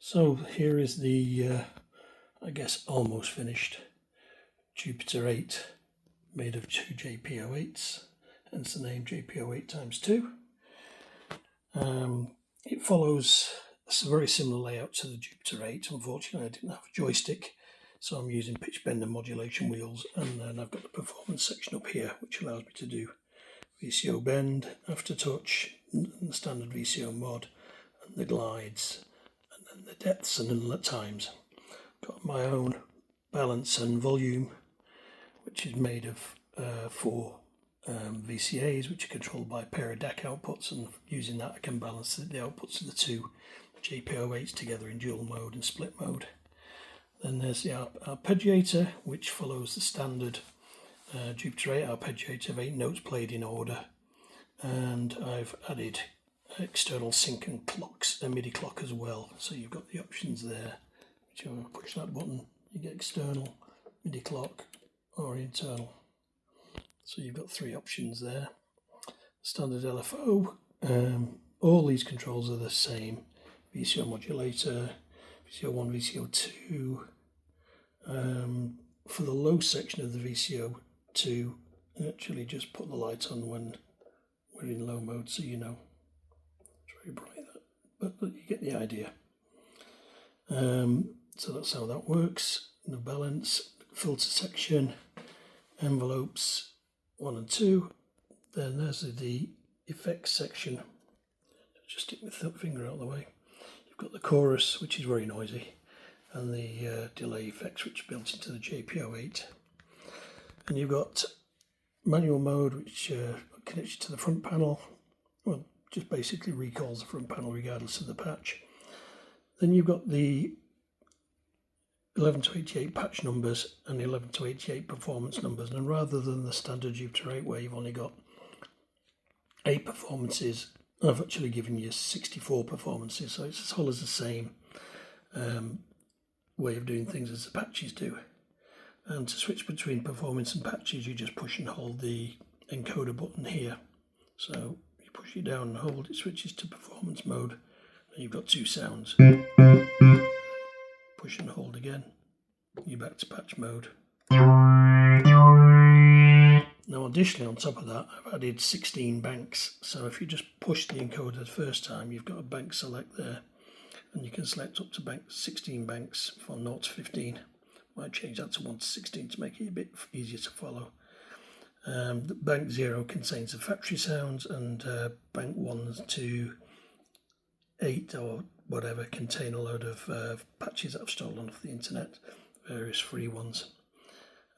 So here is the, I guess, almost finished Jupiter 8 made of two JP-08's, hence the name JP-08 times 2. It follows a very similar layout to the Jupiter 8. Unfortunately, I didn't have a joystick, so I'm using pitch bend and modulation wheels, and then I've got the performance section up here, which allows me to do VCO bend, aftertouch, and the standard VCO mod, and the glides, and then the depths and inlet times. Got my own balance and volume, which is made of 4 VCAs, which are controlled by a pair of DAC outputs, and using that I can balance the outputs of the two JP-08's together in dual mode and split mode. Then there's the Arpeggiator, which follows the standard Jupiter 8 arpeggiator of 8 notes played in order, and I've added external sync and clocks, a MIDI clock as well, so you've got the options there. If you push that button, you get external, MIDI clock, or internal. So you've got 3 options there. Standard LFO, all these controls are the same. VCO modulator, VCO1, VCO2. For the low section of the VCO2, actually just put the light on when we're in low mode, so you know. It's very bright, but you get the idea. So that's how that works. The balance, filter section, envelopes 1 and 2. Then there's the effects section. Just stick my finger out of the way. You've got the chorus, which is very noisy, and the delay effects, which are built into the JP-08. And you've got manual mode, which connects you to the front panel. Well, just basically recalls the front panel regardless of the patch. Then you've got the 11 to 88 patch numbers and the 11 to 88 performance numbers, and rather than the standard Jupiter 8 where you've only got 8 performances, I've actually given you 64 performances, so it's all as the same way of doing things as the patches do. And to switch between performance and patches, you just push and hold the encoder button here. So you push it down and hold, it switches to performance mode, and you've got 2 sounds. Push and hold again, you're back to patch mode. Now additionally on top of that, I've added 16 banks, so if you just push the encoder the first time, you've got a bank select there, and you can select up to 16 banks from 0 to 15. Might change that to 1 to 16 to make it a bit easier to follow. The bank 0 contains the factory sounds, and bank 1 to 8 or whatever contain a load of patches that I've stolen off the internet, various free ones.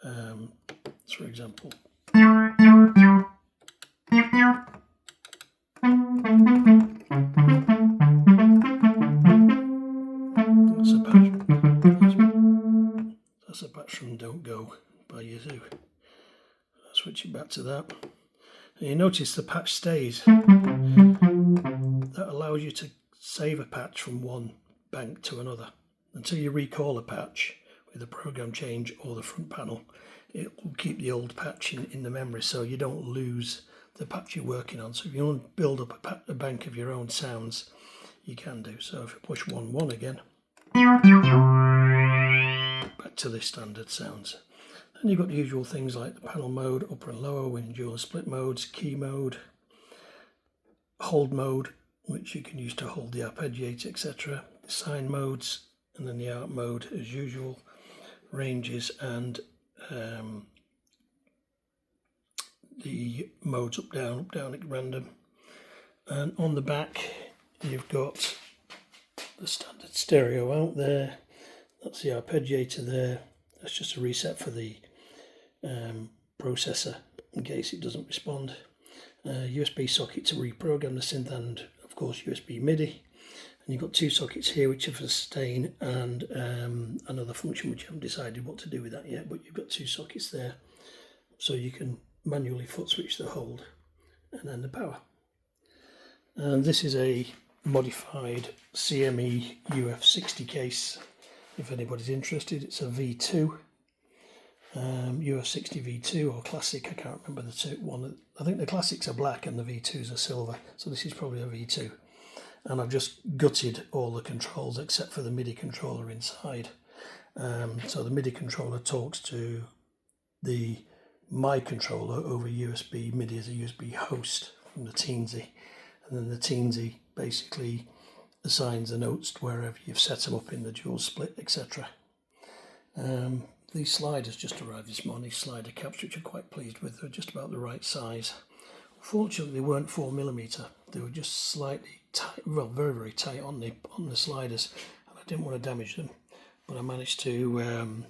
So for example, that's a patch from Don't Go by Yazoo. I'll switch it back to that. And you notice the patch stays. That allows you to save a patch from one bank to another. Until you recall a patch with a program change or the front panel, it will keep the old patch in the memory, so you don't lose the patch you're working on. So if you want to build up a bank of your own sounds, you can do. So if you push 1 again, back to the standard sounds. And you've got the usual things like the panel mode, upper and lower in dual and split modes, key mode, hold mode, which you can use to hold the arpeggiator, etc. Sine modes, and then the art mode as usual, ranges, and the modes up, down at random. And on the back you've got the standard stereo out there. That's the arpeggiator there. That's just a reset for the processor in case it doesn't respond. USB socket to reprogram the synth, and of course USB MIDI. And you've got 2 sockets here which are for sustain and another function which I haven't decided what to do with that yet, but you've got 2 sockets there, so you can manually foot switch the hold and then the power. And this is a modified CME UF60 case. If anybody's interested, it's a V2. UF60 V2 or Classic, I can't remember the one. I think the Classics are black and the V2s are silver, so this is probably a V2. and I've just gutted all the controls except for the MIDI controller inside. So the MIDI controller talks to my controller over USB MIDI as a USB host from the Teensy, and then the Teensy basically assigns the notes to wherever you've set them up in the dual split, etc. These sliders just arrived this morning, slider caps, which I'm quite pleased with. They're just about the right size. Unfortunately, they weren't 4mm. They were just slightly tight, well, very, very tight on the sliders, and I didn't want to damage them. But I managed to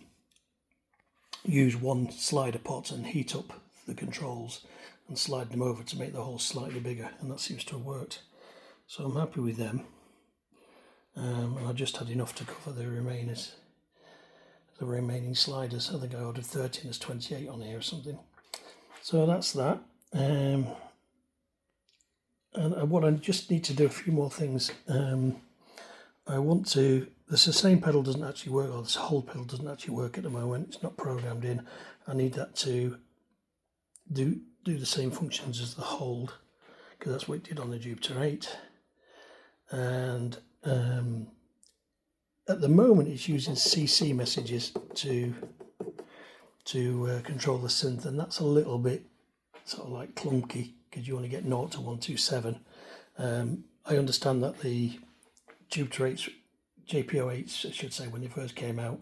use one slider pot and heat up the controls and slide them over to make the hole slightly bigger, and that seems to have worked. So I'm happy with them. And I just had enough to cover the remaining sliders. I think I ordered 13, there's 28 on here or something. So that's that. And what I just need to do a few more things. I want to, the sustain pedal doesn't actually work, or this hold pedal doesn't actually work at the moment. It's not programmed in. I need that to do the same functions as the hold, because that's what it did on the Jupiter 8. And at the moment it's using CC messages to control the synth, and that's a little bit sort of like clunky because you only get 0 to 127. I understand that the Jupiter 8's, JP-08's, I should say, when they first came out,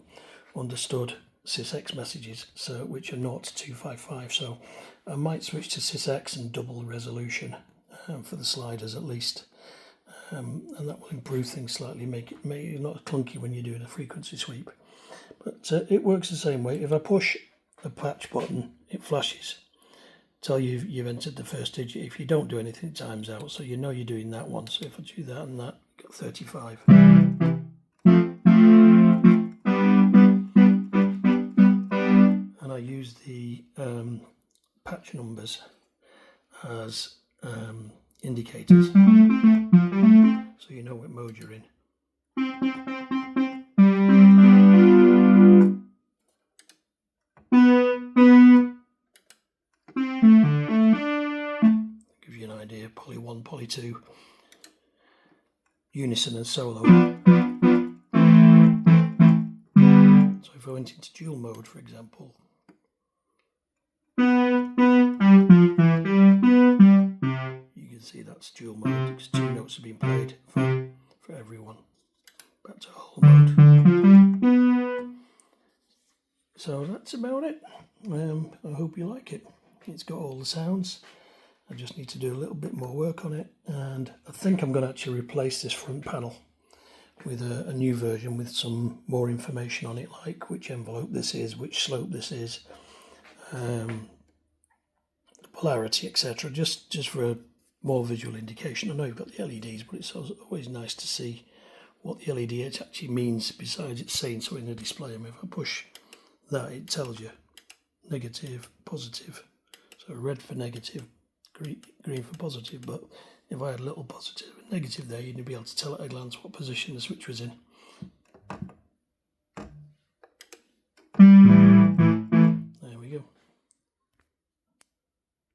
understood sysx messages, so which are 0 to 255. So I might switch to sysx and double the resolution for the sliders at least. And that will improve things slightly, make it not clunky when you're doing a frequency sweep. But it works the same way. If I push a patch button, it flashes, tell you you've entered the first digit. If you don't do anything, it times out, so you know you're doing that one. So if I do that and that, I've got 35. And I use the patch numbers as indicators, so you know what mode you're in. Give you an idea, poly 1, poly 2, unison and solo. So if I went into dual mode, for example, see that's dual mode because 2 notes are being played for everyone. Back to whole mode. So that's about it. I hope you like it. It's got all the sounds. I just need to do a little bit more work on it, and I think I'm going to actually replace this front panel with a new version with some more information on it, like which envelope this is, which slope this is, polarity, etc. Just for a more visual indication. I know you've got the LEDs, but it's always nice to see what the LED actually means besides it saying so in the display. I mean, if I push that, it tells you negative, positive. So red for negative, green for positive. But if I had a little positive and negative there, you'd be able to tell at a glance what position the switch was in.